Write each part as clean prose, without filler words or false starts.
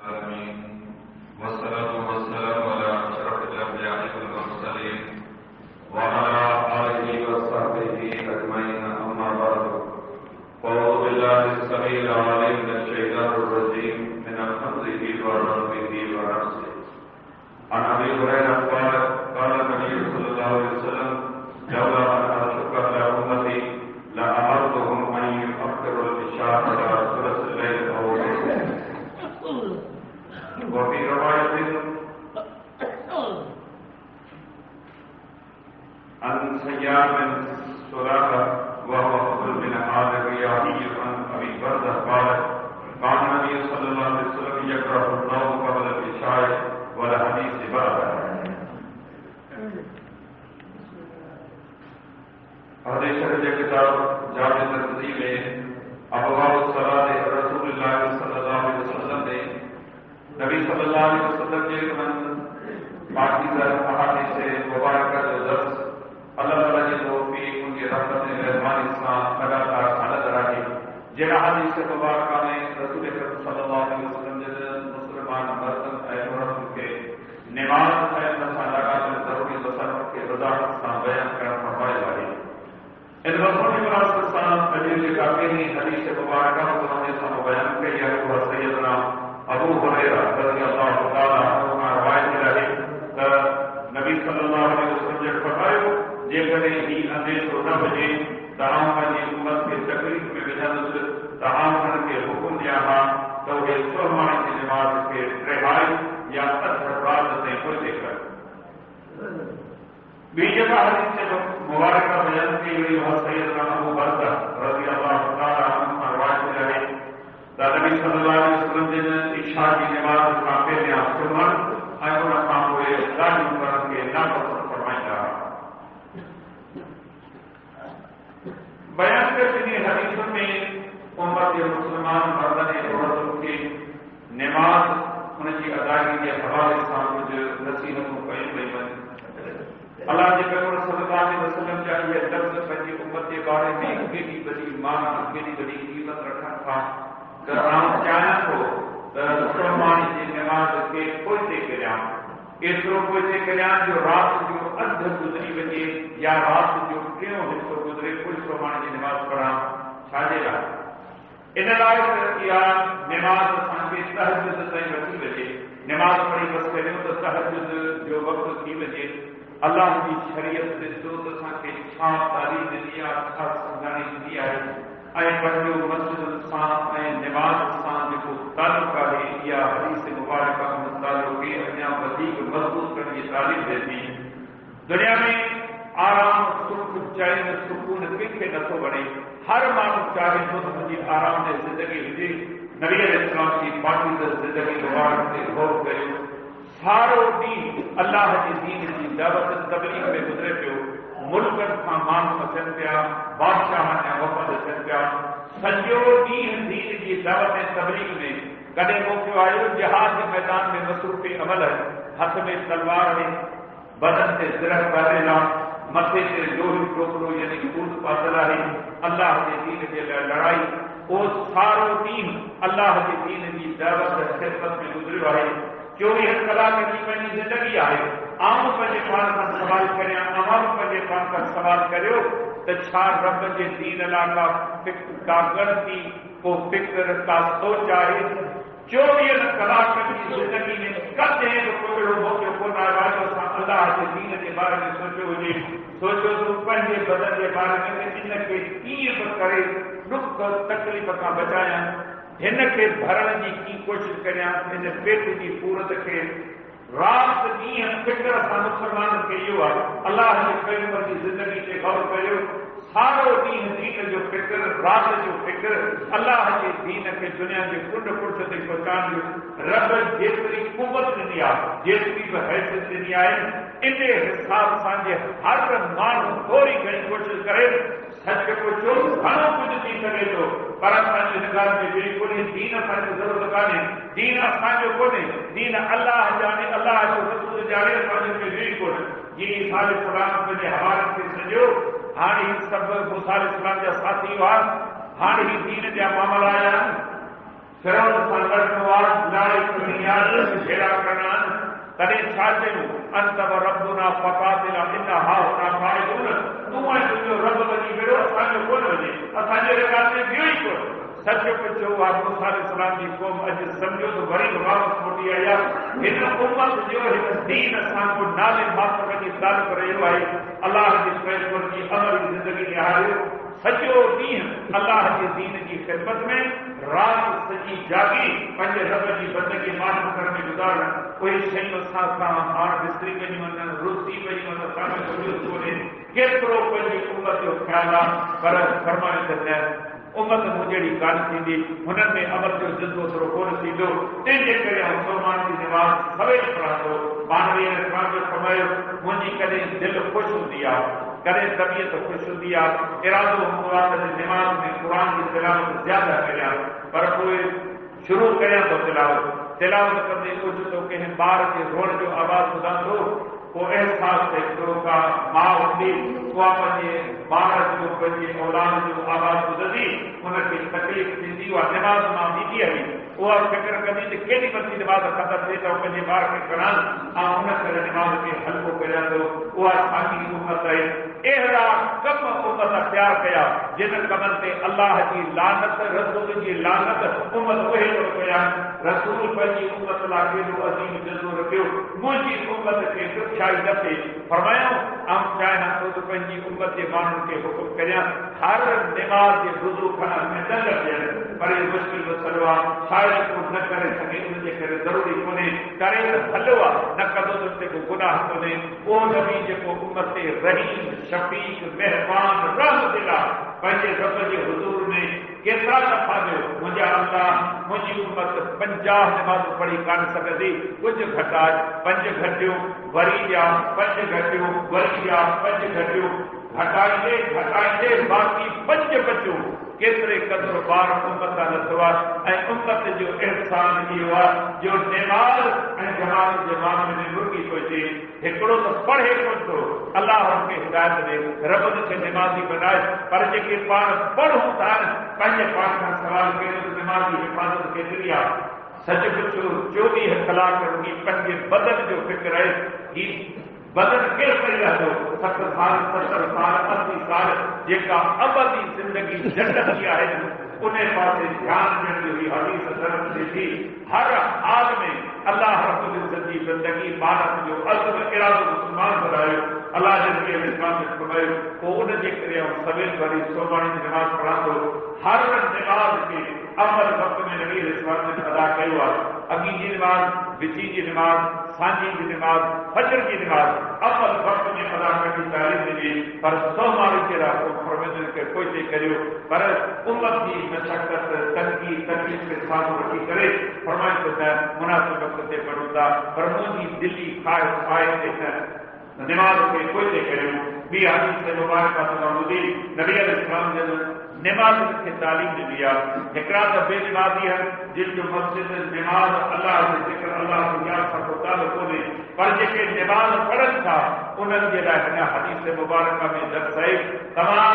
العالمين والصلاة والسلام على أشرف الأنبياء والمرسلين وعلى آله وصحبه أجمعين أما بعد أعوذ بالله السميع العليم من الشيطان الرجيم من همزه ونفخه ونفسه عن أبي هريرة قال النبي صلى الله عليه وسلم لولا أن أشق على أمتي لأمرتهم أن يؤخروا العشاء إلى ثلث الليل أو نصفه وفي رواية عن سيار بن سراقة وهو فضل بن عامر الرياحي عن أبي بردة قال كان النبي صلى الله عليه وسلم يكره النوم قبل العشاء والحديث بعده. حدیث شریف کی کتاب جامع ترمذی میں ابواب الصلاۃ رسول اللہ صلی اللہ علیہ وسلم نے نبی صلی اللہ علیہ وسلم کے پاکیزہ احادیث مبارکہ جو درس اللہ تعالیٰ کی توفیق ان کی رحمت مہربانی سے لگاتار حالت رہی جن احادیث مبارکہ میں رسول اکرم صلی اللہ علیہ وسلم نے مسلمان مردن عورت کے نماز لگاتار ضروری تصرف کے وضاحت سے بیان کر فرمائے والی ان رسول مناسب سان حدیث کافی ہی حدیث مبارکہ نے سب بیان کیا وہ سیدنا ابو ہریرہ رضی اللہ تعالی عنہ کا روایت ہے کہ نبی صلی اللہ علیہ وسلم نے فرمایا جے کدے ہی اندیش ہو نہ بجے تمام کی امت کے تکلیف میں بجانب تمام کے حکم دیا تھا تو یہ سرمانے کی نماز کے رہائی یا تجربات سے پوچھے کر بیجے کا حدیث سے مبارکہ بیان کی گئی وہ سیدنا ابو بردہ رضی اللہ تعالی عنہ کا روایت ہے کہ نبی صلی اللہ علیہ وسلم نے عشاء کی نماز کا پہلے سرمن اور کام ہوئے داخل کر کے ناپسند فرمایا بیان کرتے ہیں حدیثوں میں امت مسلمان مردان عورتوں کی نماز ان کی ادائیگی کے حوالے سے جو نصیحت مقیم بیان اللہ کے پیغمبر صلی اللہ علیہ وسلم چاہیے لفظ پنجی امت کے بارے میں کیڑی بڑی مانا کیڑی بڑی قیمت رکھنا تھا کہ رام چاہنا کو مسلمان کی نماز کے کوئی سے کریان ایسرو کوئی سے کریان جو رات جو ادھ گزری بجے یا رات جو کیوں حصہ گزرے کوئی مسلمان کی نماز پڑھا چھاجے رہا ان لائق کیا نماز سانکے تہجد تائیں رسی بجے نماز پڑھی بس کریں تو تہجد جو وقت کی بجے اللہ کی شریعت نے جو سانکے چھا تعلیم دیا چھا سمجھانے دیا ہے اے پڑھو مسجد انسان اے نماز انسان جو تعلق ہے یا حدیث مبارکہ مطالعہ کے انیا وزیق مضبوط کرنے کی تعلیم دیتی دنیا میں آرام سکھ چین سکون کھے نتو بنے ہر مانو چاہے تو مجھے آرام نے زندگی ہوئی نبی علیہ السلام کی پاکیزہ زندگی مبارک سے غور کرے سارو دین اللہ کی دین کی دعوت تبلیغ میں گزرے پیو ملکن کا مان پسند پیا بادشاہ نے وفد پسند پیا سجو دین کی دعوت تبلیغ میں کدے موقع آئے جہاد کے میدان میں مصروف عمل ہے ہاتھ میں تلوار ہے بدن سے زرہ پہلے متھے سے لوہی ٹوکرو یعنی خون پاسلا ہے اللہ کے دین کے لڑائی وہ سارو دین اللہ کے دین کی دعوت خدمت میں گزرے ہے 24 کلاک کی پنی زندگی ہے عام پنجے پان کا سوال کریں عوام پنجے پان کا سوال کریو تو چھا رب کے دین علاقہ فکر کا غلطی کو فکر کا سوچ آئے 24 کلاک کی زندگی میں کتے ہیں تو کوئی ہو کہ کو ناراض اللہ کے دین کے بارے میں سوچو تو پنجے بدن کے بارے میں ان کے کیے کرے دکھ تکلیف کا بچایا ہن کے بھرن کی کوشش کریں ان پیٹ کی پورت کے رات دین فکر سان مسلمان کے یہ اللہ کے پیغمبر کی زندگی سے غور کرو سارو دین جو فکر رات جو فکر اللہ کے دین کے دنیا کے کنڈ پرچ تک پہچان رب جیتری قوت دنی جیتری بھی حیثیت دنی ہے ان حساب سے ہر مانو تھوڑی گھنی کوشش کرے سچ کو جو گھنو کچھ تھی سکے تو پر نگار میں بالکل دین اصل ضرورت کانے دین اصل کو دین اللہ جانے اللہ جو رسول جانے میں بالکل یہ عیسیٰ علیہ السلام کے حوالے سے سجو ہاں سب موسیٰ علیہ السلام کا ساتھی ہوا ہاں ہی دین جا معاملہ آیا فرعون सां लड़ण वारा लड़ाई करणी आहे जहिड़ा करणा तॾहिं छा चयूं अंत व रब्बुना फक़ातिल इन्ना हाहुना क़ाइदून तूं ऐं तुंहिंजो रब वञी विड़ो असांजो कोन वञे असांजे ॻाल्हि में ॿियो ई कोन सच पुछो आहे मूसा अलैहिस्सलाम जी क़ौम अॼु सम्झो त वरी वापसि मोटी आई आहे हिन उम्मत जो हिन दीन सां को नाले मात्र वञी तालुक रहियो आहे अलाह जे पैगंबर जी अमल जी ज़िंदगी निहारियो सॼो ॾींहुं अलाह जे दीन जी ख़िदमत में राति सॼी जागी पंहिंजे रब जी बंदगी माण्हू घर में गुज़ारण उहे शयूं असां सां हाणे विसरी वञूं वञनि रुसी वञूं वञनि असांखे सम्झो थो वञे केतिरो पंहिंजी उम्मत जो ख़्यालु आहे पर फरमायो त न उम्मत मूं जहिड़ी कान थींदी हुननि में अमल जो ज़िंदो थोरो कोन थींदो तंहिंजे करे आउं सोमान जी निमाज़ सवेल पढ़ंदो मानवीय इस्लाम जो फरमायो मुंहिंजी कॾहिं दिलि ख़ुशि हूंदी आहे कॾहिं तबियत ख़ुशि हूंदी आहे इरादो हूंदो आहे त निमाज़ में क़ुर जी तिलावत ज़्यादा करियां पर पोइ शुरू करियां थो तिलावत कंदे कुझु थो कंहिं ॿार जे रोअण जो आवाज़ ॿुधां थो पोइ अहसास थिए थो का माउ हूंदी उहा पंहिंजे ॿार जो पंहिंजे औलाद जो आवाज़ ॿुधंदी हुनखे तकलीफ़ थींदी उहा निमाज़ मां बीठी हली उहा फिक्र कंदी त केॾी महिल निमाज़ ख़तमु थिए त पंहिंजे ॿार खे खणा ऐं हुन करे निमाज़ खे हल्को करियां थो उहा साॻी उम्मत आहे अहिड़ा कम उम्मत प्यार कया जिन कमनि ते अलाह जी लानत रसूल जी लानत उम्मत उहे थो कया रसूल पंहिंजी उम्मत लाइ केॾो अज़ीम जज़्बो रखियो मुंहिंजी उम्मत खे ॾुखियाई न थिए फरमायो आउं चाहियां थो त पंहिंजी उम्मत जे माण्हुनि खे हुकुम करियां हर निमाज़ जे वुज़ू खां में दंड ॾियनि पर इहो मुश्किल मसइलो आहे शायदि को न करे सघे उनजे करे ज़रूरी कोन्हे करे त भलो आहे न कंदो त उते को गुनाह कोन्हे उहो नबी जेको उम्मत ते रहीम शफ़ीक मेहरबान रहमतिल आहे पंहिंजे रब जे हुज़ूर में केतिरा दफ़ा जो मुंहिंजा अल्लाह मुंहिंजी उम्मत 50 निमाज़ूं पढ़ी कान सघंदी कुझु घटाए 5 घटियूं वरी ॾिया 5 घटियूं वरी ॾिया 5 घटियूं घटाईंदे बाक़ी 5 बचियूं केतिरे क़दुरु ॿार उम्मत नथो आहे ऐं उम्मत जो एहसान इहो आहे जो निमाज़ ऐं जमात जे मामले में रुकी थो अचे हिकिड़ो त पढ़े कोन थो अलाह हुनखे हिदायत ॾे रब खे निमाज़ी बनाए पर जेके पाण पढ़ूं था पंहिंजे पाण खां सवाल कयो त निमाज़ जी हिफ़ाज़त केतिरी आहे सच पुछो 24 कलाक रुॻी पंहिंजे बदन जो फिक्र आहे ही बदन केरु करे रहंदो 60 साल 70 साल 80 साल जेका अबदी ज़िंदगी जन्नती आहे उन पासे ध्यानु ॾियण जो ही हदीस तरफ़ ॾिए थी हर हाल में अल्लाह रब्बुल इज़्ज़त जी ज़िंदगी भारत जो अज़्म इरादो मुस्लमान बनायो अल्लाह जे नबी इस्लाम ने फरमायो को उन जे करे सवेल वरी सोमाणी जी नमाज़ पढ़ंदो हर नमाज़ खे अमल वक़्त में नबी इस्लाम ने अदा कयो आहे अॻी जी नमाज़ विची जी नमाज़ सांझी जी नमाज़ फजर जी नमाज़ अमल वक़्त में अदा करने की तालीम दी पर सोमाणी के रास्तों फरमाइश के कोई से करियो पर उम्मत की मशक्कत तंगी तकलीफ के साथ रखी करे फरमाइश होता है मुनासिब वक्त से पढ़ूंगा पर मुझी दिल्ली ख्वाहिश आए थे नमाज के कोई से करियो भी हदीस से मुबारक दी नबी अलैहिस्सलाम ने नमाज की तालीम दिया हिकड़ा त बेनमाजी है जिन जो मस्जिद नमाज अल्लाह के जिक्र अल्लाह की याद सां ताल्लुक़ कोन्हे पर जेके नमाज पढ़नि था उन्हनि जे लाइ हिन हदीस मुबारक में दर्स आहे तव्हां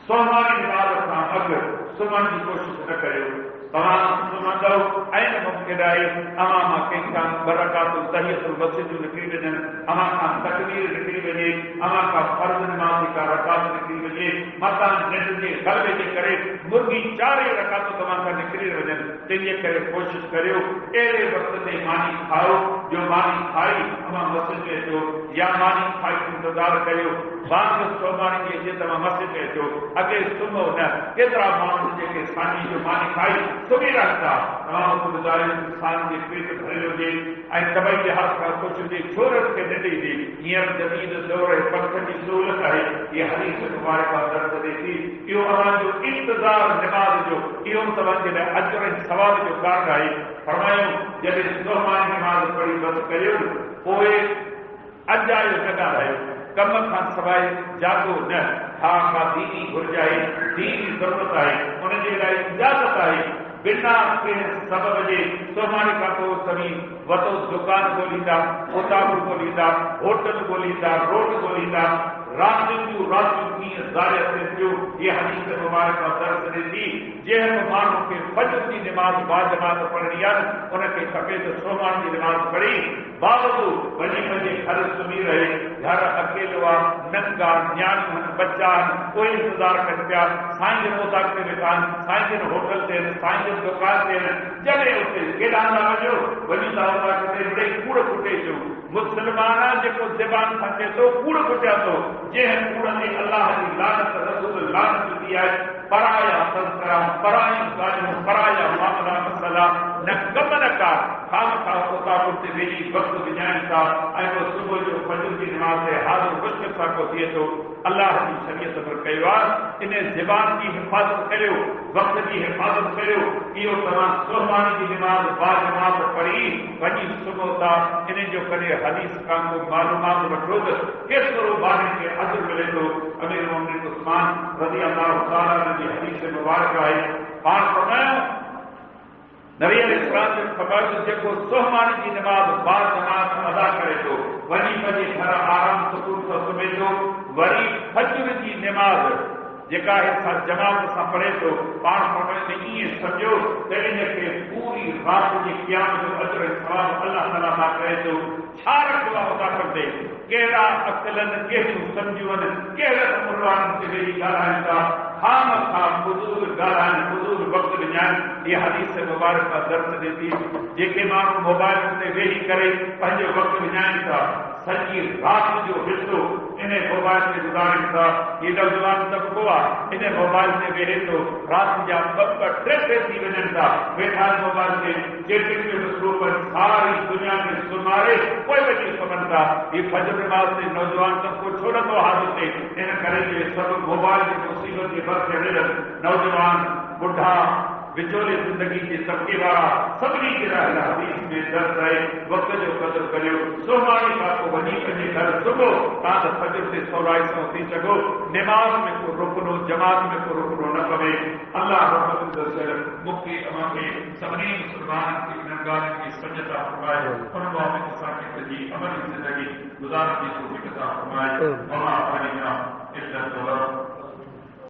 सोमवारी नमाज खां अॻु सुम्हण जी कोशिशि न करियो तव्हां सुम्हंदव ऐं मुमकिन आहे अव्हां मां कंहिंखां बरकातुल तहियतुल मस्जिद निकिरी वञनि अव्हां खां तकबीर निकिरी वञे अव्हां खां फर्ज़ नमाज़ का रकात निकिरी वञे मतां निंड जे ग़लबे जे करे मुर्गी 4 रकातूं तव्हां खां निकिरी वञनि तंहिंजे करे कोशिशि करियो अहिड़े वक़्त ते मानी खाओ जो मानी खाई अव्हां मस्जिद में अचो या मानी खाई इंतज़ार करियो बांग सोमाणी जी अचे तव्हां मस्जिद में अचो अॻे सुम्हो न केतिरा माण्हू जेके सानी जो मानी खाई सुम्ही रहनि था तव्हां ॿुधायो इंसान जे पेट भरियल हुजे ऐं तबई लिहाज़ खां कुझु हुजे छोरनि खे न ॾींदी हींअर जदीद दौर पंथ जी सहूलियत आहे इहा हदीस मुबारक दर्द ॾिए थी इहो अव्हांजो इंतज़ार नमाज़ जो इहो तव्हांजे लाइ अजर ऐं सवाब जो कारण आहे फरमायो जॾहिं सोमानी नमाज़ पढ़ी बसि करियो पोइ अजायो न ॻाल्हायो कम खां सवाइ जागो न हा का दीनी घुर्ज आहे दीनी ज़रूरत आहे उनजे लाइ इजाज़त आहे बिना कंहिं सबब जे सुभाणे खां पोइ सभी वॾो दुकान ॻोल्हींदा, किताबूं ॻोल्हींदा, होटल ॻोल्हींदा, रोड ॻोल्हींदा, रातियुनि जूं रातियूं कीअं ज़ाया थिए पियो। ये हदीस मुबारक मां दर्स ॾिए थी, जंहिं बि माण्हू खे फजर जी निमाज़ बाजमात पढ़णी आहे उनखे खपे त सुभाणे जी निमाज़ पढ़ी बावजूद वञी पंहिंजे घर सुम्ही रहे। घर अकेलो आहे, नंगा न्याणियूं आहिनि, बच्चा आहिनि, कोई इंतज़ार कनि पिया, साईं जन उतार ते वेठा आहिनि, साईं जन होटल ते आहिनि, साईं जन दुकान ते आहिनि, जॾहिं उते केॾां था वञो, वञी था उतार ते मिड़ई कूड़ कुटे अचो। मुस्लमान जेको ज़बान सां चए थो कूड़ कुटिया थो, जंहिं कूड़ ते अलाह जी लानत रसूल लानत दी आहे। पराया संस्कार, परायूं ॻाल्हियूं, पराया मामला मसला न कम न का खाम खा उतार ते वेही वक़्तु विझाइनि था ऐं पोइ सुबुह जो फजर जी निमाज़ ते हाज़िर मुश्किल सां को थिए थो। अलाह जी शरीयत पर कयो आहे, इन ज़बान जी हिफ़ाज़त करियो, वक़्त जी हिफ़ाज़त करियो। इहो तव्हां सुभाणे जी निमाज़ बाजमात पढ़ी वञी सुबुह था। इन जो करे हदीस खां को मालूमात वठो त केतिरो ॿारनि खे अजर मिले थो। अमीर मोमिनीन उस्मान रज़ी अल्लाह तआला जी हदीस मुबारक आहे, पाण फरमायो नबी अलैहिस्सलाम ने फरमायो जेको सुभाणे जी निमाज़ बाजमात अदा करे थो, वञी पंहिंजे घर आराम सुकून सां सुम्हे थो, वरी फजर जी निमाज़ जेका हिसां जमात सां पढ़े थो, पाण फरमायो त ईअं सम्झो त इनखे पूरी राति जे क़याम जो अजर सवाब अल्लाह ताला था करे थो। छा रखियो आहे उता कंदे, कहिड़ा अक़लनि, कहिड़ियूं सम्झूं आहिनि, कहिड़े मुर्वाननि ते वेही ॻाल्हाइनि था, खाम खां फुज़ूल ॻाल्हाइनि, फुज़ूल वक़्तु विञाइनि। इहा हदीस मुबारक मां दर्स ॾिए थी, जेके माण्हू मोबाइल ते वेही करे पंहिंजो वक़्तु विञाइनि था, सॼी राति जो हिसो इन मोबाइल ते गुज़ारनि था। ये नौजवान तबिको आहे, इन मोबाइल ते वेहे थो, राति जा ॿ टे थी वञनि था, वेठा मोबाइल ते चेटिंग में मसरूफ़ आहिनि, सारी दुनिया खे सुम्हारे पोइ वञी सुम्हनि था। ये फजर निमाज़ ते नौजवान तबिको छो नथो हाज़िर थिए? इन करे जे सभु मोबाइल जी मुसीबत जे भर चढ़ियल नौजवान, बुढ़ा, विचोले ज़िंदगी जे तबिके वारा सभिनी खे हदीस में दर्स आहे। वक़्त जो क़दुरु करियो, सुभाणे खां पोइ वञी पंहिंजे घर सुबुह तव्हां त फजर ते सवलाई सां उथी सघो। निमाज़ में को रुकनो, जमात में को रुकनो न पवे। अल्लाह रब्बुल इज़्ज़त मूंखे अव्हांखे सभिनी मुस्लमाननि खे इन ॻाल्हियुनि जी सम्झ अता फ़रमाए, उन मुताबिक़ असांखे पंहिंजी अमली ज़िंदगी गुज़ारण जी तौफ़ीक़ अता फ़रमाए।